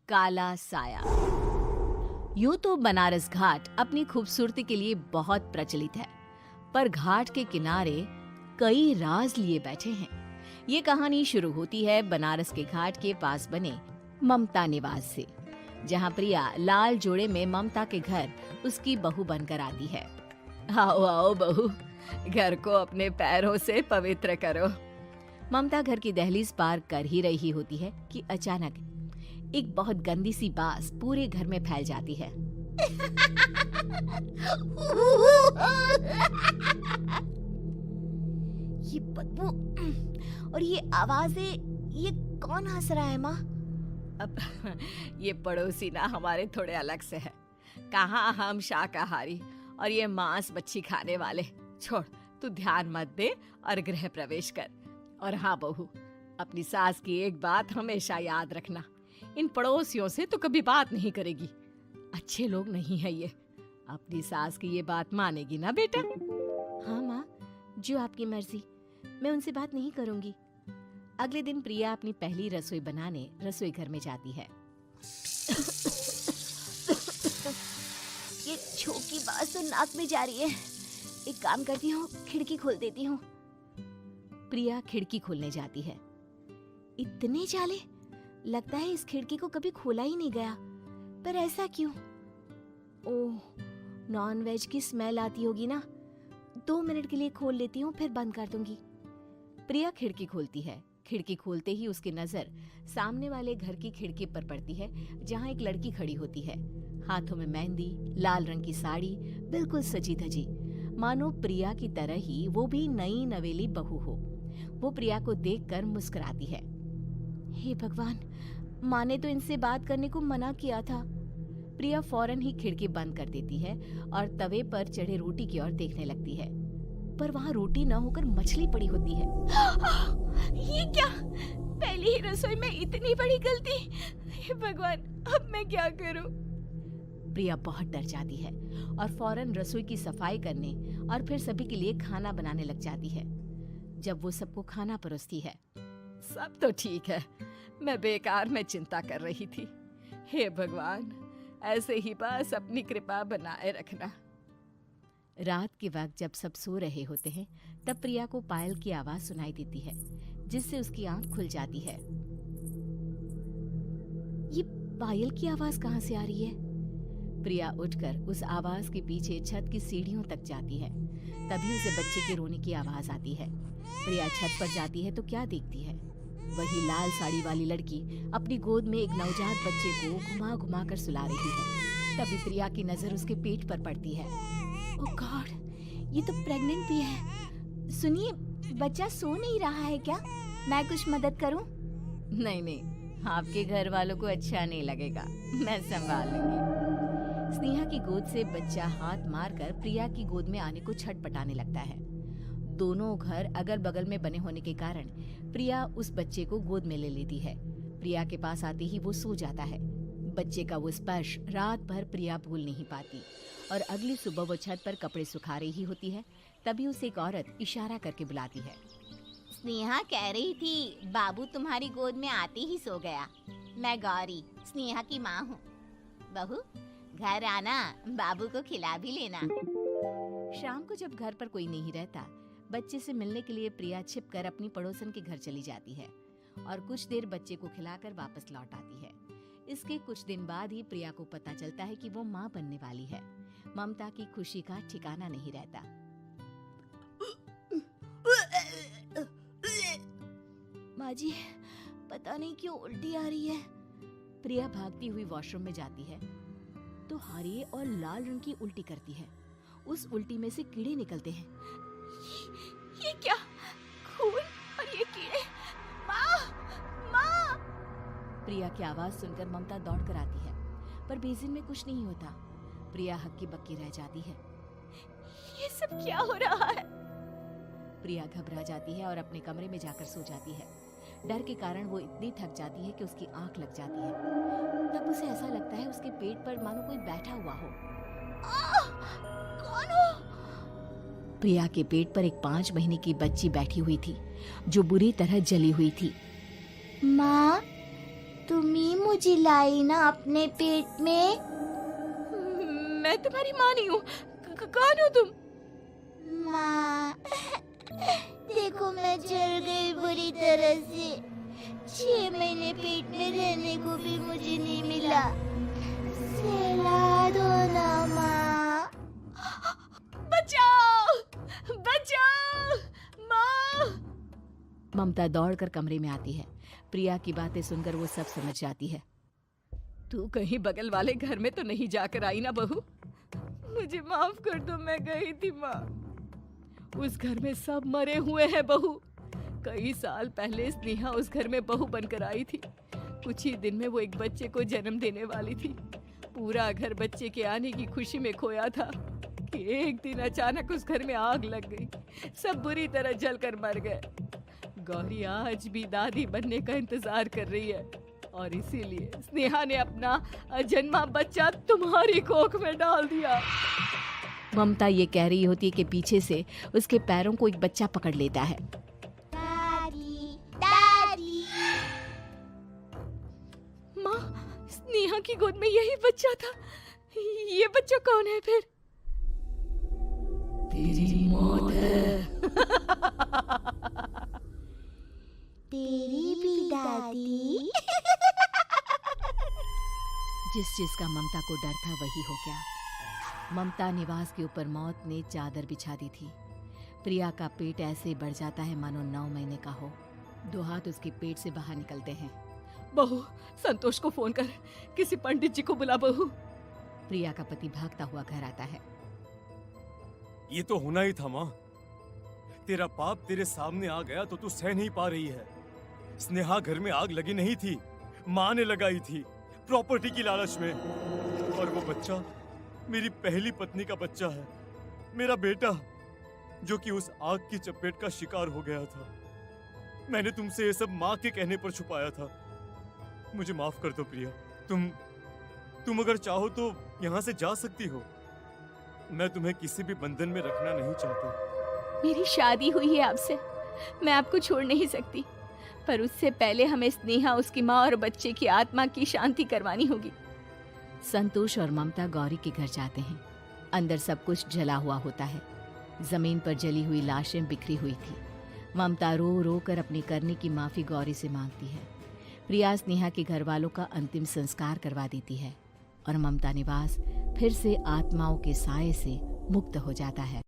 काला साया। यूं तो बनारस घाट अपनी खूबसूरती के लिए बहुत प्रचलित है, पर घाट के किनारे कई राज लिए बैठे हैं। ये कहानी शुरू होती है बनारस के घाट के पास बने ममता निवास से, जहाँ प्रिया लाल जोड़े में ममता के घर उसकी बहू बनकर आती है। आओ आओ बहू, घर को अपने पैरों से पवित्र करो। ममता घर की दहलीज पार कर ही रही होती है कि अचानक एक बहुत गंदी सी बास पूरे घर में फैल जाती है। ये बदबू और ये आवाजें, ये कौन हंस रहा है माँ? अब ये पड़ोसी ना हमारे थोड़े अलग से है। कहाँ हम शाकाहारी और ये मांस मच्छी खाने वाले। छोड़, तू ध्यान मत दे और गृह प्रवेश कर। और हाँ बहू, अपनी सास की एक बात हमेशा याद रखना, इन पड़ोसियों से तो कभी बात नहीं करेगी। अच्छे लोग नहीं है ये। अपनी सास की ये बात मानेगी ना बेटा? हाँ माँ, जो आपकी मर्जी, मैं उनसे बात नहीं करूंगी। अगले दिन प्रिया अपनी पहली रसोई बनाने रसोई घर में जाती है। ये छोकी बात तो नाक में जा रही है। एक काम करती हूँ, खिड़की खोल देती हूँ। प्रिया खिड़की खोलने जाती है। इतने जाले, लगता है इस खिड़की को कभी खोला ही नहीं गया। पर ऐसा क्यों? ओह, नॉन वेज की स्मेल आती होगी ना। 2 मिनट के लिए खोल लेती हूँ, फिर बंद कर दूंगी। प्रिया खिड़की खोलती है। खिड़की खोलते ही उसकी नजर सामने वाले घर की खिड़की पर पड़ती है, जहाँ एक लड़की खड़ी होती है। हाथों में मेहंदी, लाल रंग की साड़ी, बिल्कुल सजी धजी, मानो प्रिया की तरह ही वो भी नई नवेली बहू हो। वो प्रिया को देखकर मुस्कुराती है। हे भगवान, माँ ने तो इनसे बात करने को मना किया था। प्रिया फौरन ही खिड़की बंद कर देती है और तवे पर चढ़े रोटी की ओर देखने लगती है, पर वहाँ रोटी न होकर मछली पड़ी होती है। ये क्या? पहली ही रसोई में इतनी बड़ी गलती! हे भगवान, अब मैं क्या करूं? प्रिया बहुत डर जाती है और फौरन रसोई की सफाई करने और फिर सभी के लिए खाना बनाने लग जाती है। जब वो सबको खाना परोसती है, सब तो ठीक है, मैं बेकार में चिंता कर रही थी। हे भगवान, ऐसे ही बस अपनी कृपा बनाए रखना। रात के वक्त जब सब सो रहे होते हैं, तब प्रिया को पायल की आवाज सुनाई देती है, जिससे उसकी आंख खुल जाती है। ये पायल की आवाज कहाँ से आ रही है? प्रिया उठकर उस आवाज के पीछे छत की सीढ़ियों तक जाती है। तभी उसे बच्चे के रोने की आवाज आती है। प्रिया छत पर जाती है तो क्या देखती है? वही लाल साड़ी वाली लड़की अपनी गोद में एक नवजात बच्चे को घुमा घुमा कर सुला रही है। तभी प्रिया की नजर उसके पेट पर पड़ती है। ओह गॉड, ये तो प्रेग्नेंट भी है। सुनिए, बच्चा सो नहीं रहा है क्या? मैं कुछ मदद करूं? नहीं नहीं, आपके घर वालों को अच्छा नहीं लगेगा, मैं संभाल लूंगी। स्नेहा की गोद से बच्चा हाथ मारकर प्रिया की गोद में आने को छटपटाने लगता है। दोनों घर अगल बगल में बने होने के कारण प्रिया उस बच्चे को गोद में ले लेती है। प्रिया के पास आते ही वो सो जाता है। बच्चे का वो स्पर्श रात भर प्रिया भूल नहीं पाती और अगली सुबह वो छत पर कपड़े सुखा रही होती है। तभी उसे एक औरत इशारा करके बुलाती है। स्नेहा कह रही थी बाबू तुम्हारी गोद में आते ही सो गया। मैं गौरी, स्नेहा की माँ हूँ। बहू, घर आना, बाबू को खिला भी लेना। शाम को जब घर पर कोई नहीं रहता, बच्चे से मिलने के लिए प्रिया छिपकर अपनी पड़ोसन के घर चली जाती है और कुछ देर बच्चे को खिलाकर वापस लौट आती है। इसके कुछ दिन बाद ही प्रिया को पता चलता है कि वो माँ बनने वाली है। ममता की खुशी का ठिकाना नहीं रहता। माँ जी, पता नहीं क्यों उल्टी आ रही है। प्रिया भागती हुई वॉशरूम में जाती है तो हरे और लाल रंग की उल्टी करती है। उस उल्टी में से कीड़े निकलते हैं। ये क्या? खून और ये कीड़े! माँ! माँ! प्रिया की आवाज सुनकर ममता दौड़ कर आती है, पर बेसिन में कुछ नहीं होता। प्रिया हक्की बक्की रह जाती है। ये सब क्या हो रहा है? प्रिया घबरा जाती है और अपने कमरे में जाकर सो जाती है। डर के कारण वो इतनी थक जाती है कि उसकी आंख लग जाती है। तब उसे ऐसा लगता है उसके पेट पर मानो कोई बैठा हुआ हो। कौन हो? प्रिया के पेट पर एक 5 महीने की बच्ची बैठी हुई थी, जो बुरी तरह जली हुई थी। माँ, तुम ही मुझे लाई ना अपने पेट में। मैं तुम्हारी माँ नहीं हूँ। कौन हो तुम? माँ, देखो मैं जल गई बुरी तरह से। 6 महीने पेट में रहने को भी मुझे नहीं मिला। सहला दो ना माँ। बचाओ, बचाओ, माँ। ममता दौड़कर कमरे में आती है। प्रिया की बातें सुनकर वो सब समझ जाती है। तू कहीं बगल वाले घर में तो नहीं जाकर आई ना बहू? मुझे माफ कर दो, मैं गई थी माँ। उस घर में सब मरे हुए हैं बहू। कई साल पहले स्नेहा उस घर में बहू बनकर आई थी। कुछ ही दिन में वो एक बच्चे को जन्म देने वाली थी। पूरा घर बच्चे के आने की खुशी में खोया था कि एक दिन अचानक उस घर में आग लग गई। सब बुरी तरह जलकर मर गए। गौरी आज भी दादी बनने का इंतजार कर रही है और इसीलिए स्नेहा ने अपना अजन्मा बच्चा तुम्हारी कोख में डाल दिया। ममता ये कह रही होती है कि पीछे से उसके पैरों को एक बच्चा पकड़ लेता है। दादी, दादी। माँ, स्नेहा की गोद में यही बच्चा था। ये बच्चा कौन है फिर? तेरी मौत है। तेरी भी दादी। जिस चीज का ममता को डर था वही हो गया। ममता निवास के ऊपर मौत ने चादर बिछा दी थी। प्रिया का पेट ऐसे बढ़ जाता है मानो 9 महीने का हो। 2 हाथ उसके पेट से बाहर निकलते हैं। बहू, संतोष को फोन कर, किसी पंडित जी को बुला बहू। प्रिया का पति भागता हुआ घर आता है। ये तो होना ही था माँ। तेरा पाप तेरे सामने आ गया तो तू सह नहीं पा रही है। स्नेहा घर में आग लगी नहीं थी, माँ ने लगाई थी, प्रॉपर्टी की लालच में। और वो बच्चा मेरी पहली पत्नी का बच्चा है, मेरा बेटा, जो कि उस आग की चपेट का शिकार हो गया था। मैंने तुमसे ये सब माँ के कहने पर छुपाया था। मुझे माफ कर दो प्रिया। तुम अगर चाहो तो यहाँ से जा सकती हो। मैं तुम्हें किसी भी बंधन में रखना नहीं चाहता। मेरी शादी हुई है आपसे, मैं आपको छोड़ नहीं सकती, पर उससे पहले हमें स्नेहा, उसकी माँ और बच्चे की आत्मा की शांति करवानी होगी। संतोष और ममता गौरी के घर जाते हैं। अंदर सब कुछ जला हुआ होता है। जमीन पर जली हुई लाशें बिखरी हुई थी। ममता रो रो कर अपनी करने की माफी गौरी से मांगती है। प्रिया स्नेहा के घर वालों का अंतिम संस्कार करवा देती है और ममता निवास फिर से आत्माओं के साए से मुक्त हो जाता है।